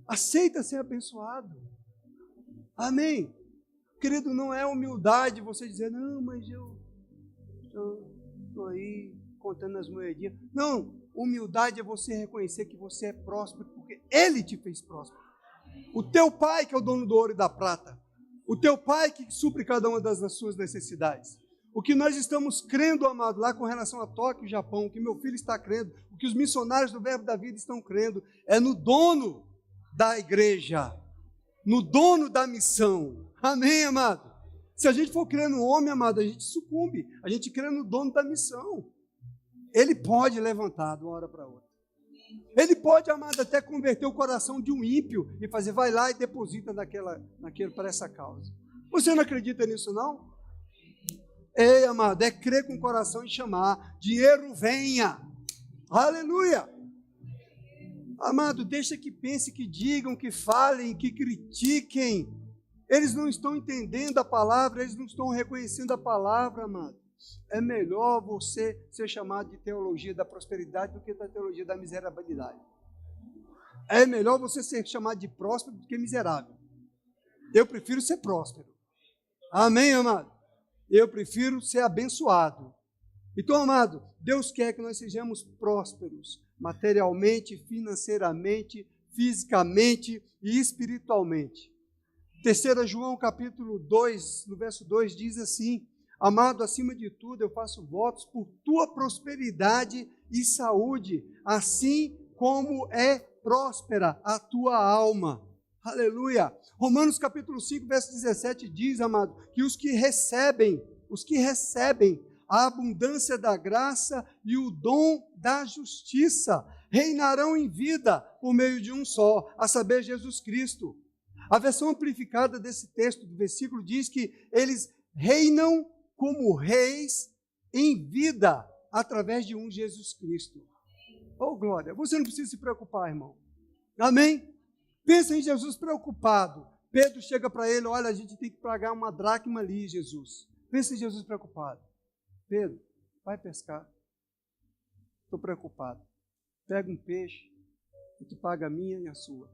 Aceita ser abençoado. Amém. Querido, não é humildade você dizer, não, mas eu estou aí contando as moedinhas. Não, humildade é você reconhecer que você é próspero porque Ele te fez próspero. O teu pai que é o dono do ouro e da prata. O teu pai que supre cada uma das suas necessidades. O que nós estamos crendo, amado, lá com relação a Tóquio, Japão, o que meu filho está crendo, o que os missionários do Verbo da Vida estão crendo, é no dono da igreja, no dono da missão. Amém, amado? Se a gente for crer no homem, amado, a gente sucumbe. A gente crê no dono da missão. Ele pode levantar de uma hora para outra. Ele pode, amado, até converter o coração de um ímpio e fazer, vai lá e deposita naquele para essa causa. Você não acredita nisso, não? Ei, amado, é crer com o coração e chamar. Dinheiro venha. Aleluia. Amado, deixa que pense, que digam, que falem, que critiquem. Eles não estão entendendo a palavra, eles não estão reconhecendo a palavra, amado. É melhor você ser chamado de teologia da prosperidade do que da teologia da miserabilidade. É melhor você ser chamado de próspero do que miserável. Eu prefiro ser próspero. Amém, amado? Eu prefiro ser abençoado. Então, amado, Deus quer que nós sejamos prósperos, materialmente, financeiramente, fisicamente e espiritualmente. 3 João capítulo 2, no verso 2, diz assim, amado, acima de tudo eu faço votos por tua prosperidade e saúde, assim como é próspera a tua alma. Aleluia! Romanos capítulo 5, verso 17 diz, amado, que os que recebem a abundância da graça e o dom da justiça reinarão em vida por meio de um só, a saber, Jesus Cristo. A versão amplificada desse texto, do versículo, diz que eles reinam como reis em vida através de um Jesus Cristo. Oh, glória! Você não precisa se preocupar, irmão. Amém? Pensa em Jesus preocupado. Pedro chega para ele, olha, a gente tem que pagar uma dracma ali, Jesus. Pensa em Jesus preocupado. Pedro, vai pescar. Estou preocupado. Pega um peixe e tu paga a minha e a sua.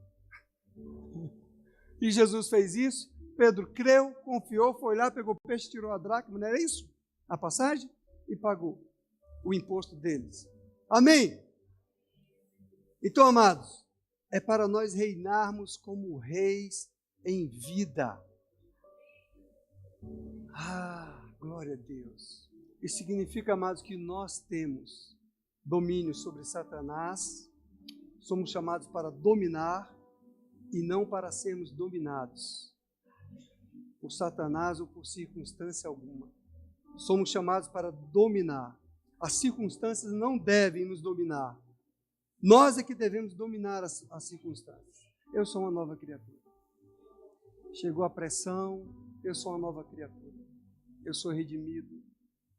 E Jesus fez isso. Pedro creu, confiou, foi lá, pegou o peixe, tirou a dracma, não era isso? A passagem? E pagou o imposto deles. Amém? Então, amados, é para nós reinarmos como reis em vida. Ah, glória a Deus. Isso significa, amados, que nós temos domínio sobre Satanás, somos chamados para dominar e não para sermos dominados por Satanás ou por circunstância alguma. Somos chamados para dominar. As circunstâncias não devem nos dominar. Nós é que devemos dominar as circunstâncias. Eu sou uma nova criatura. Chegou a pressão, eu sou uma nova criatura. Eu sou redimido.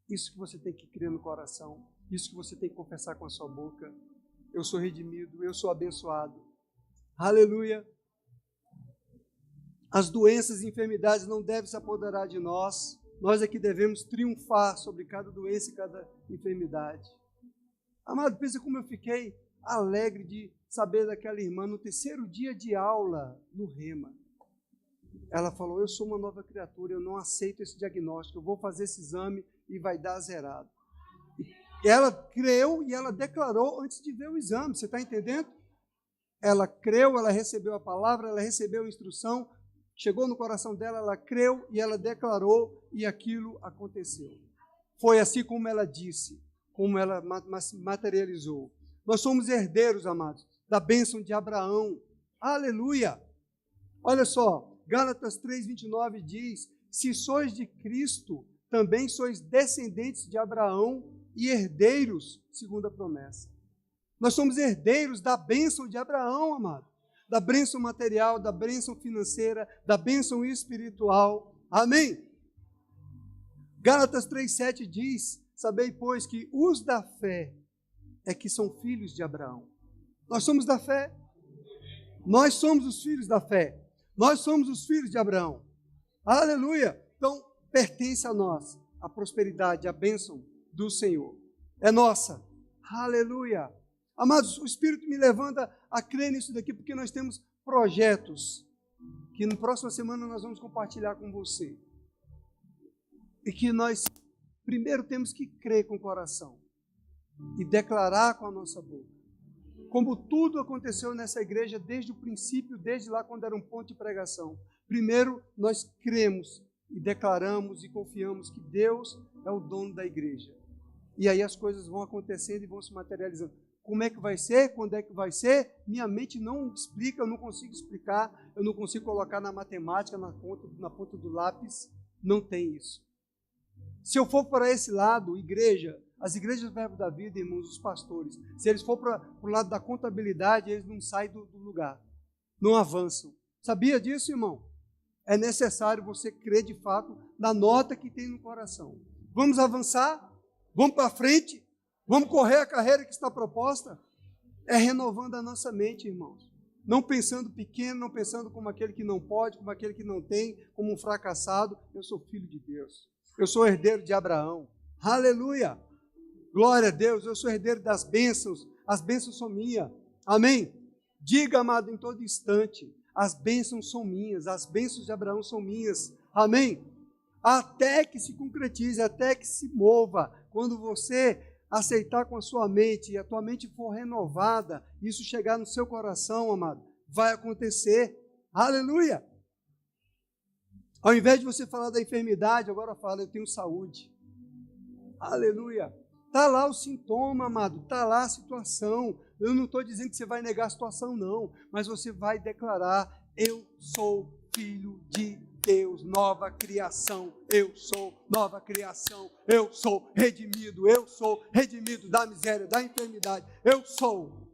Isso que você tem que crer no coração. Isso que você tem que confessar com a sua boca. Eu sou redimido, eu sou abençoado. Aleluia. As doenças e enfermidades não devem se apoderar de nós. Nós é que devemos triunfar sobre cada doença e cada enfermidade. Amado, pensa como eu fiquei alegre de saber daquela irmã no terceiro dia de aula no Rema. Ela falou, eu sou uma nova criatura, eu não aceito esse diagnóstico, eu vou fazer esse exame e vai dar zerado. E ela creu e ela declarou antes de ver o exame, você está entendendo? Ela creu, ela recebeu a palavra, ela recebeu a instrução, chegou no coração dela, ela creu e ela declarou e aquilo aconteceu. Foi assim como ela disse, como ela materializou. Nós somos herdeiros, amados, da bênção de Abraão. Aleluia! Olha só, Gálatas 3:29 diz, se sois de Cristo, também sois descendentes de Abraão e herdeiros, segundo a promessa. Nós somos herdeiros da bênção de Abraão, amado. Da bênção material, da bênção financeira, da bênção espiritual. Amém? Gálatas 3:7 diz, sabei, pois, que os da fé é que são filhos de Abraão. Nós somos da fé. Nós somos os filhos da fé. Nós somos os filhos de Abraão. Aleluia! Então, pertence a nós a prosperidade, a bênção do Senhor. É nossa. Aleluia! Amados, o Espírito me levanta a crer nisso daqui, porque nós temos projetos que na próxima semana nós vamos compartilhar com você. E que nós primeiro temos que crer com o coração e declarar com a nossa boca. Como tudo aconteceu nessa igreja desde o princípio, desde lá quando era um ponto de pregação. Primeiro, nós cremos e declaramos e confiamos que Deus é o dono da igreja. E aí as coisas vão acontecendo e vão se materializando. Como é que vai ser? Quando é que vai ser? Minha mente não explica, eu não consigo explicar, eu não consigo colocar na matemática, na ponta do lápis. Não tem isso. Se eu for para esse lado, igreja, as igrejas do Verbo da Vida, irmãos, os pastores, se eles for para o lado da contabilidade, eles não saem do lugar, não avançam. Sabia disso, irmão? É necessário você crer de fato na nota que tem no coração. Vamos avançar? Vamos para frente? Vamos correr a carreira que está proposta? É renovando a nossa mente, irmãos. Não pensando pequeno, não pensando como aquele que não pode, como aquele que não tem, como um fracassado. Eu sou filho de Deus. Eu sou herdeiro de Abraão. Aleluia! Glória a Deus, eu sou herdeiro das bênçãos. As bênçãos são minhas. Amém? Diga, amado, em todo instante, as bênçãos são minhas, as bênçãos de Abraão são minhas. Amém? Até que se concretize, até que se mova. Quando você aceitar com a sua mente e a tua mente for renovada, isso chegar no seu coração, amado, vai acontecer. Aleluia! Ao invés de você falar da enfermidade, agora fala, eu tenho saúde. Aleluia! Está lá o sintoma, amado, está lá a situação. Eu não estou dizendo que você vai negar a situação, não, mas você vai declarar, eu sou filho de Deus, nova criação, eu sou nova criação, eu sou redimido da miséria, da enfermidade, eu sou.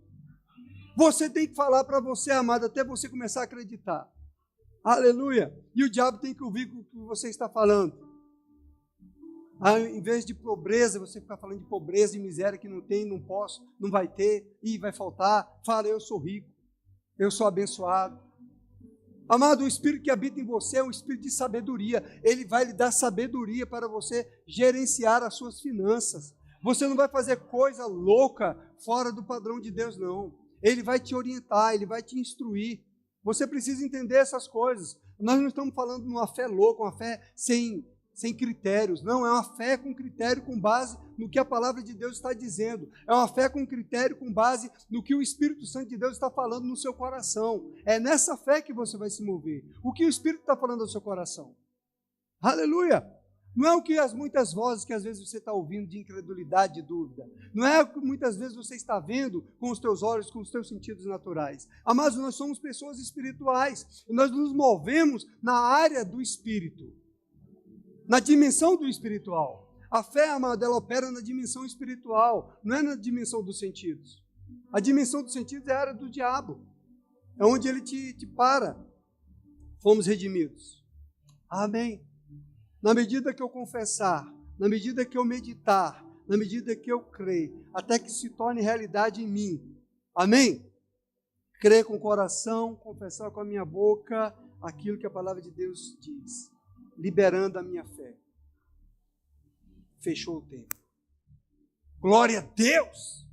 Você tem que falar para você, amado, até você começar a acreditar. Aleluia! E o diabo tem que ouvir o que você está falando. Ao invés de pobreza, você ficar falando de pobreza e miséria que não tem, não posso, não vai ter, e vai faltar. Fala, eu sou rico, eu sou abençoado. Amado, o Espírito que habita em você é um Espírito de sabedoria. Ele vai lhe dar sabedoria para você gerenciar as suas finanças. Você não vai fazer coisa louca fora do padrão de Deus, não. Ele vai te orientar, ele vai te instruir. Você precisa entender essas coisas. Nós não estamos falando de uma fé louca, uma fé sem critérios. Não, é uma fé com critério, com base no que a palavra de Deus está dizendo. É uma fé com critério, com base no que o Espírito Santo de Deus está falando no seu coração. É nessa fé que você vai se mover. O que o Espírito está falando no seu coração? Aleluia! Não é o que as muitas vozes que às vezes você está ouvindo de incredulidade, de dúvida. Não é o que muitas vezes você está vendo com os teus olhos, com os teus sentidos naturais. Amados, nós somos pessoas espirituais. E nós nos movemos na área do espírito. Na dimensão do espiritual. A fé, amado, ela opera na dimensão espiritual. Não é na dimensão dos sentidos. A dimensão dos sentidos é a área do diabo. É onde ele te para. Fomos redimidos. Amém. Na medida que eu confessar, na medida que eu meditar, na medida que eu crer, até que se torne realidade em mim. Amém? Crer com o coração, confessar com a minha boca aquilo que a palavra de Deus diz, liberando a minha fé. Fechou o tempo. Glória a Deus!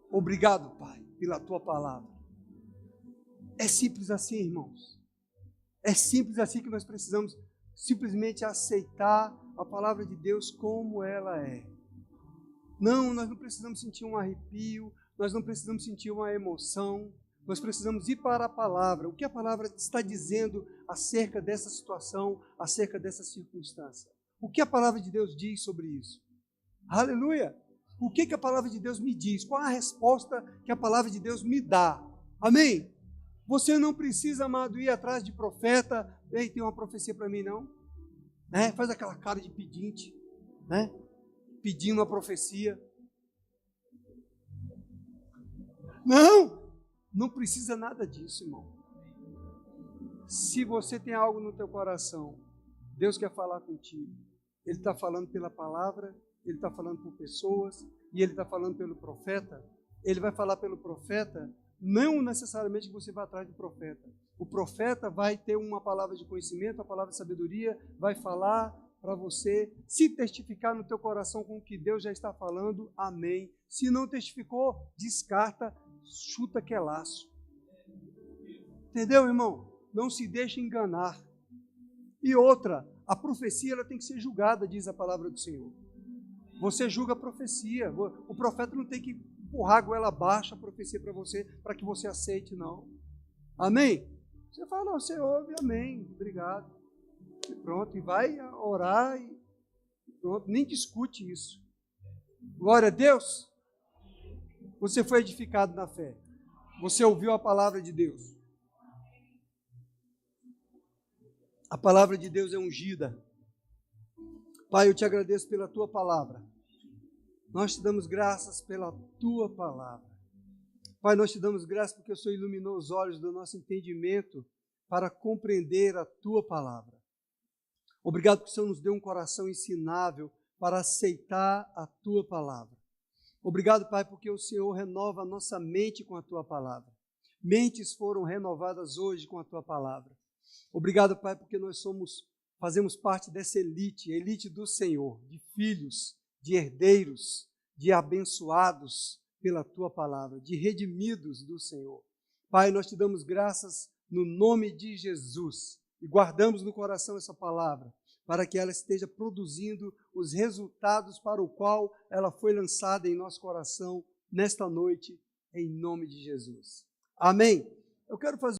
Obrigado, Pai, pela tua palavra. É simples assim, irmãos. É simples assim que nós precisamos simplesmente aceitar a palavra de Deus como ela é. Não, nós não precisamos sentir um arrepio, nós não precisamos sentir uma emoção, nós precisamos ir para a palavra. O que a palavra está dizendo acerca dessa situação, acerca dessa circunstância? O que a palavra de Deus diz sobre isso? Aleluia! O que a palavra de Deus me diz? Qual a resposta que a palavra de Deus me dá? Amém? Você não precisa, amado, ir atrás de profeta. Ei, tem uma profecia para mim, não? Né? Faz aquela cara de pedinte, né? Pedindo uma profecia. Não precisa nada disso, irmão. Se você tem algo no teu coração, Deus quer falar contigo. Ele está falando pela palavra, Ele está falando por pessoas, e Ele está falando pelo profeta. Ele vai falar pelo profeta, não necessariamente que você vá atrás do profeta. O profeta vai ter uma palavra de conhecimento, uma palavra de sabedoria, vai falar para você, se testificar no teu coração com o que Deus já está falando, amém. Se não testificou, descarta, chuta que é laço. Entendeu, irmão? Não se deixe enganar. E outra, a profecia ela tem que ser julgada, diz a palavra do Senhor. Você julga a profecia. O profeta não tem que empurrar a goela abaixo a profecia para você, para que você aceite, não. Amém? Você fala, não, você ouve, amém, obrigado. E pronto, e vai orar e pronto, nem discute isso. Glória a Deus. Você foi edificado na fé. Você ouviu a palavra de Deus. A palavra de Deus é ungida. Pai, eu te agradeço pela tua palavra. Nós te damos graças pela tua palavra. Pai, nós te damos graças porque o Senhor iluminou os olhos do nosso entendimento para compreender a tua palavra. Obrigado porque o Senhor nos deu um coração ensinável para aceitar a tua palavra. Obrigado, Pai, porque o Senhor renova a nossa mente com a tua palavra. Mentes foram renovadas hoje com a tua palavra. Obrigado, Pai, porque nós fazemos parte dessa elite, a elite do Senhor, de filhos, de herdeiros, de abençoados pela tua palavra, de redimidos do Senhor. Pai, nós te damos graças no nome de Jesus e guardamos no coração essa palavra, para que ela esteja produzindo os resultados para o qual ela foi lançada em nosso coração nesta noite, em nome de Jesus. Amém? Eu quero fazer